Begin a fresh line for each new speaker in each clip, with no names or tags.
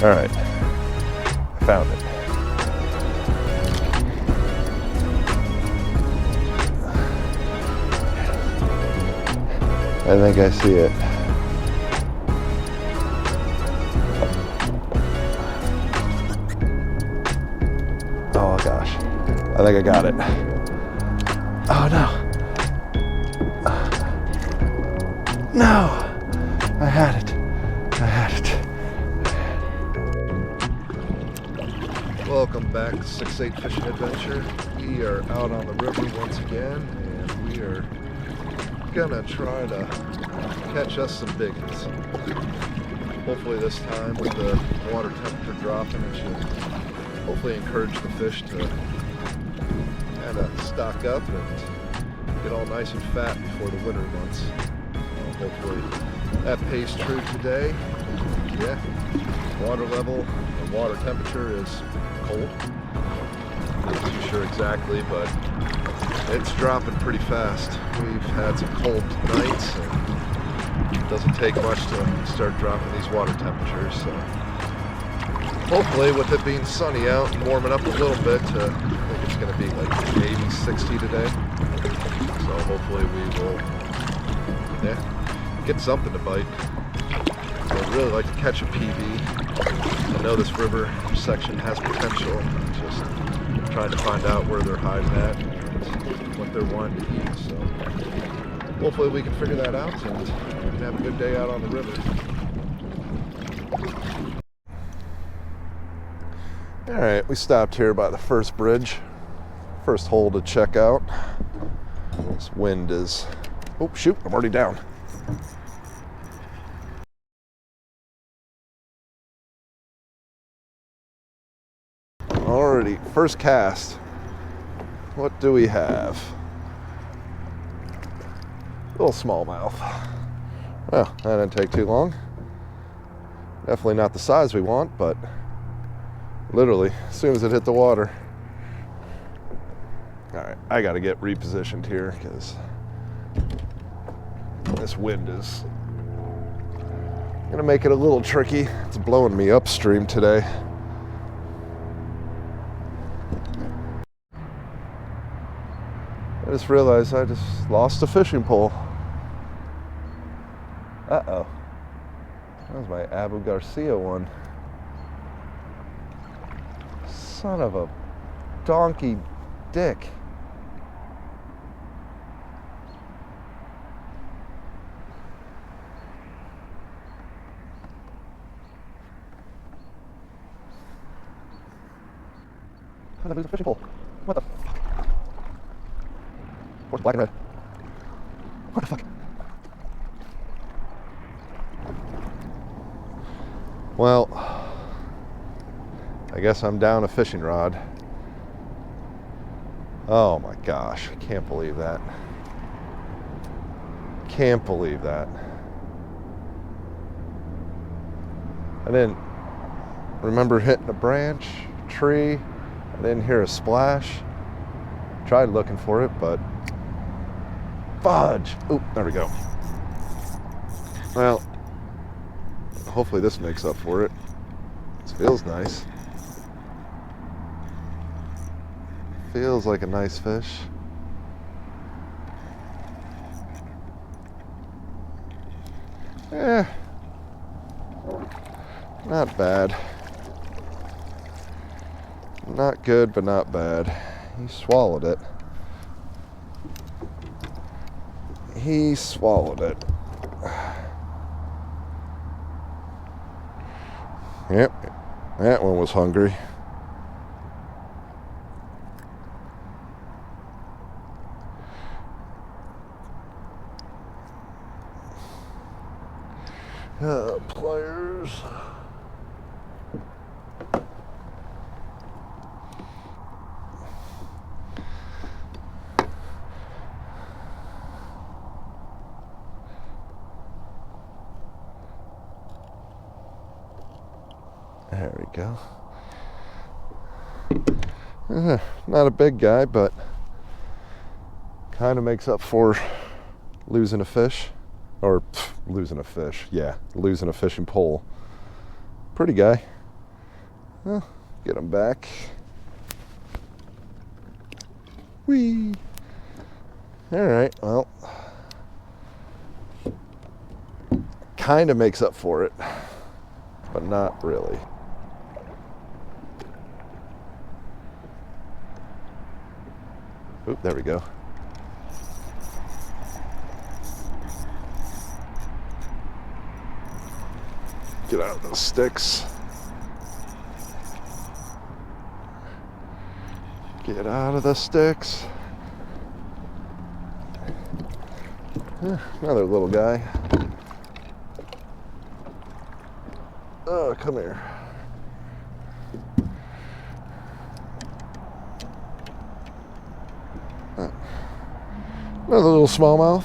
All right, I found it. I think I see it. Oh gosh, I think I got it. Oh no. No, I had it. I had it. Welcome back to 6-8 Fishing Adventure. We are out on the river once again, and we are gonna try to catch us some big ones. Hopefully this time with the water temperature dropping, it should hopefully encourage the fish to kind of stock up and get all nice and fat before the winter months. Hopefully that pays true today. Yeah, water level and water temperature is cold. Not too sure exactly, but it's dropping pretty fast. We've had some cold nights, and it doesn't take much to start dropping these water temperatures. So hopefully, with it being sunny out and warming up a little bit, I think it's going to be like maybe 60 today. So hopefully we will, get something to bite. I'd really like to catch a PB. I know this river section has potential. Just trying to find out where they're hiding at and what they're wanting to eat. So hopefully we can figure that out and we can have a good day out on the river. All right, we stopped here by the first bridge. First hole to check out. This wind is, oh shoot, I'm already down. Already, first cast. What do we have? Little smallmouth. Well, that didn't take too long. Definitely not the size we want, but literally, as soon as it hit the water. All right, I gotta get repositioned here because this wind is gonna make it a little tricky. It's blowing me upstream today. I just realized I just lost a fishing pole. Uh-oh. That was my Abu Garcia one. Son of a donkey dick. How did I lose a fishing pole? What the fuck? Where's black and red? What the fuck? Well, I guess I'm down a fishing rod. Oh my gosh, I can't believe that. Can't believe that. I didn't remember hitting a branch, tree. I didn't hear a splash. Tried looking for it, but fudge. Oop, there we go. Well, hopefully this makes up for it. This feels nice. Feels like a nice fish. Not bad. Not good, but not bad. He swallowed it. He swallowed it. Yep, that one was hungry. Pliers. There we go. Not a big guy, but kind of makes up for losing a fish. Or losing a fish, yeah, losing a fishing pole. Pretty guy. Well, get him back. Whee! Alright, well, kind of makes up for it, but not really. Oop, there we go. Get out of those sticks. Get out of the sticks. Another little guy. Oh, come here. Another little smallmouth.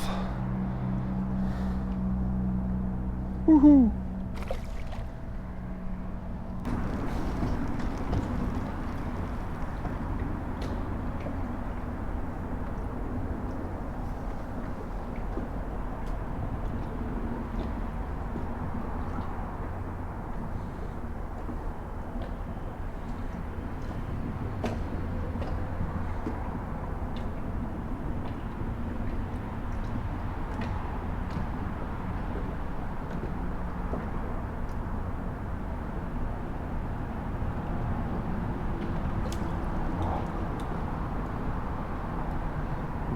Woohoo!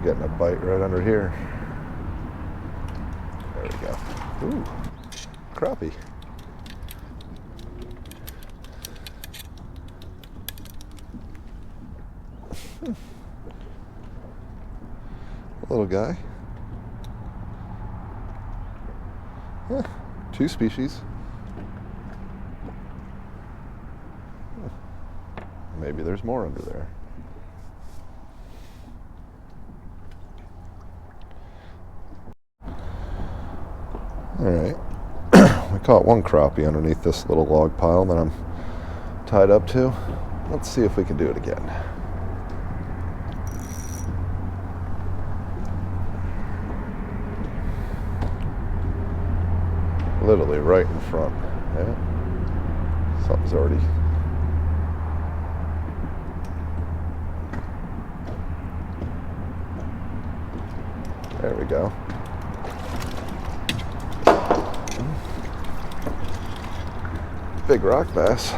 Getting a bite right under here. There we go. Ooh, crappie. Little guy. Huh. 2 species. Maybe there's more under there. Alright, we caught one crappie underneath this little log pile that I'm tied up to. Let's see if we can do it again. Literally right in front. Yeah. Something's already... There we go. Big rock bass.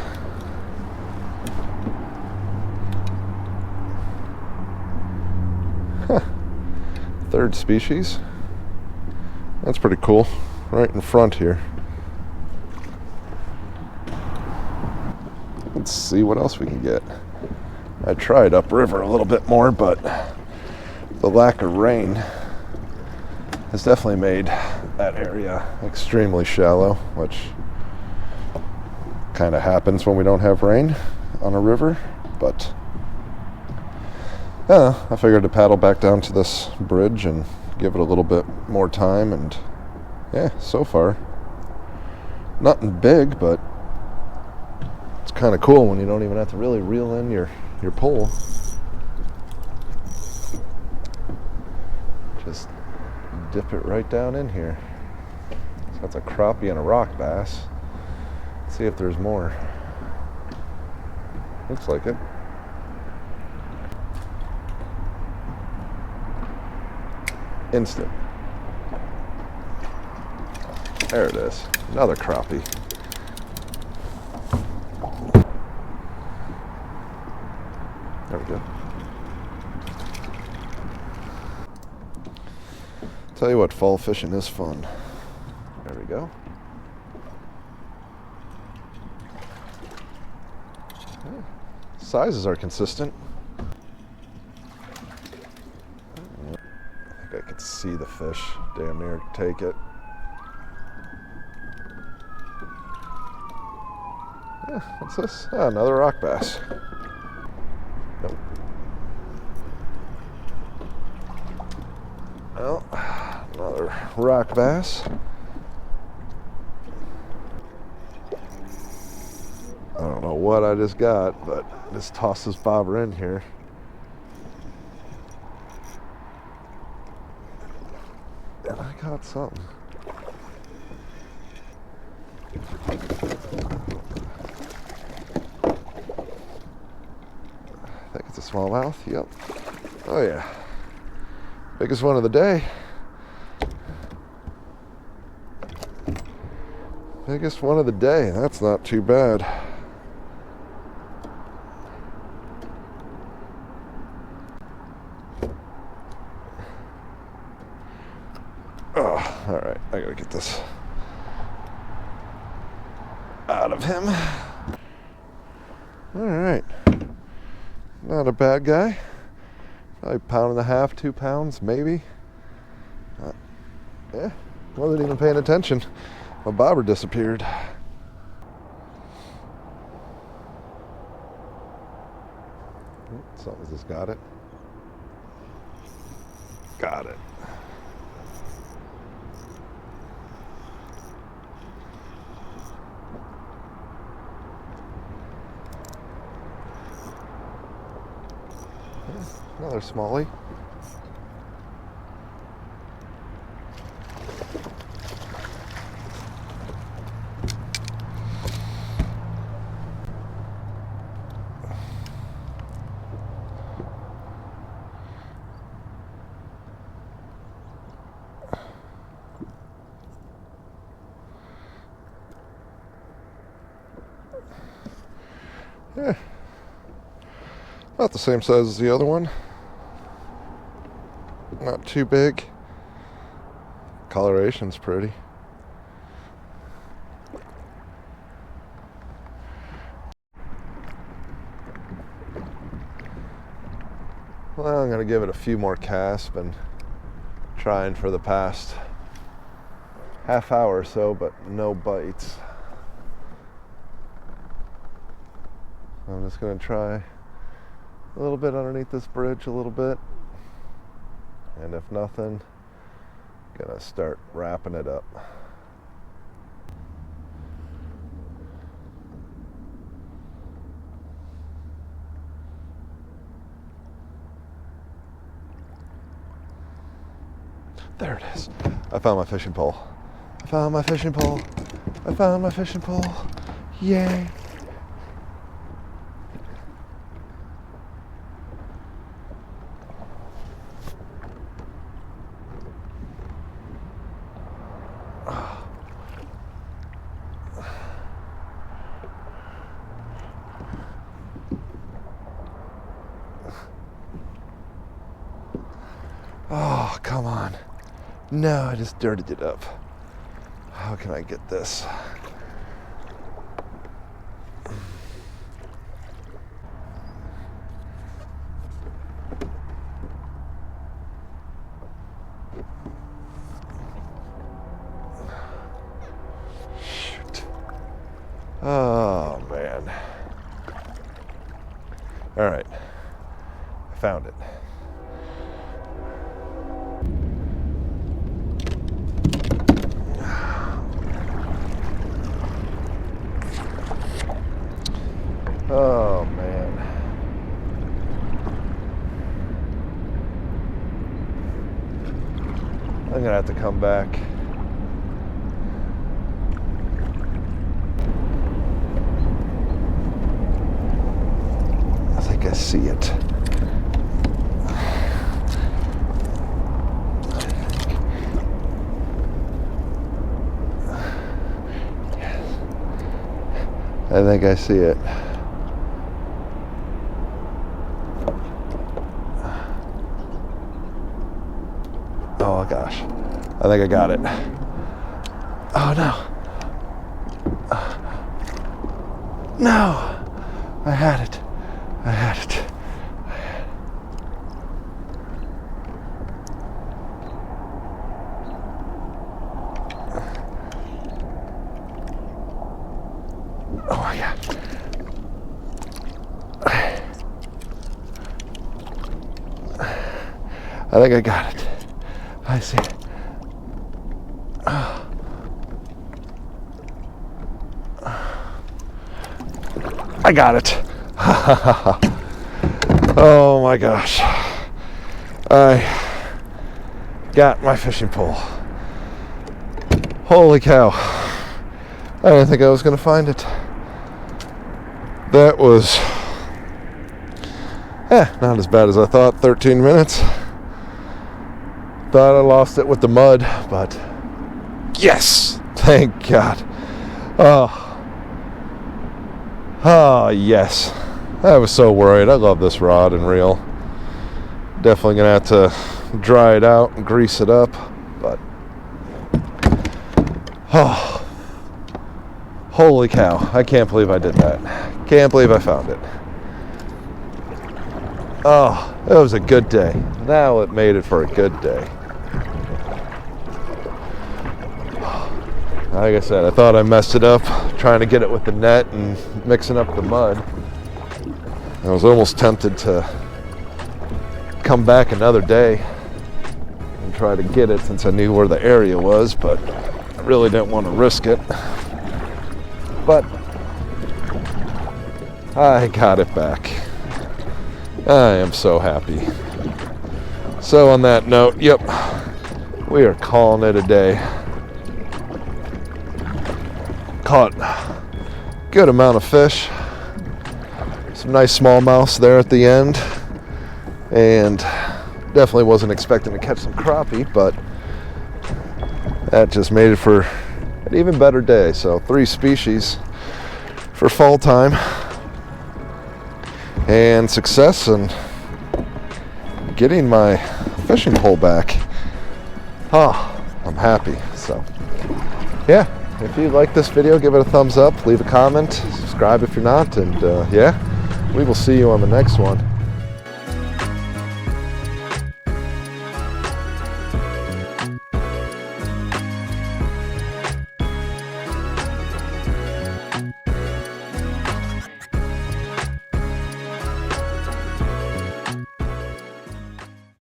Huh. 3rd species. That's pretty cool. Right in front here. Let's see what else we can get. I tried upriver a little bit more, but the lack of rain has definitely made that area extremely shallow, which kind of happens when we don't have rain on a river. But yeah, I figured to paddle back down to this bridge and give it a little bit more time, and yeah, so far nothing big, but it's kind of cool when you don't even have to really reel in your pole. Just dip it right down in here. So that's a crappie and a rock bass. Let's see if there's more. Looks like it. Instant. There it is. Another crappie. There we go. Tell you what, fall fishing is fun. There we go. Yeah. Sizes are consistent. I think I could see the fish damn near take it. Yeah, what's this? Oh, another rock bass. Nope. Well, another rock bass. I don't know what I just got, but just toss this bobber in here. And I got something. Smallmouth, yep. Oh yeah. Biggest one of the day. Biggest one of the day. That's not too bad. Oh, alright. I gotta get this out of him. Alright. Not a bad guy. Probably £1.5, 2 pounds, maybe. Yeah, wasn't even paying attention. My bobber disappeared. Something's just got it. Got it. Another smallie. Yeah. About the same size as the other one. Not too big. Coloration's pretty. Well, I'm going to give it a few more casts. Been trying for the past half hour or so, but no bites. I'm just going to try a little bit underneath this bridge, a little bit. And if nothing, gonna start wrapping it up. There it is. I found my fishing pole. I found my fishing pole. I found my fishing pole. Yay. Oh, come on. No, I just dirtied it up. How can I get this? Shoot. Oh, man. All right. I found it. Oh, man. I'm gonna have to come back. I think I see it. I think I see it. Oh gosh, I think I got it. Oh no. No, I had it. I had it. Oh my God. I think I got it. I see it. I got it. Oh my gosh. I got my fishing pole. Holy cow. I didn't think I was going to find it. That Not as bad as I thought. 13 minutes. Thought I lost it with the mud, but yes, thank God. Oh yes. I was so worried. I love this rod and reel. Definitely gonna have to dry it out and grease it up, but oh, holy cow! I can't believe I did that. Can't believe I found it. Oh, it was a good day. Now it made it for a good day. Like I said, I thought I messed it up trying to get it with the net and mixing up the mud. I was almost tempted to come back another day and try to get it since I knew where the area was, but I really didn't want to risk it. But I got it back. I am so happy. So on that note, yep, we are calling it a day. Caught a good amount of fish. Some nice smallmouths there at the end. And definitely wasn't expecting to catch some crappie, but that just made it for an even better day. So 3 species for fall time. And success in getting my fishing pole back. Oh, I'm happy. So, yeah. If you like this video, give it a thumbs up, leave a comment, subscribe if you're not, and yeah, we will see you on the next one.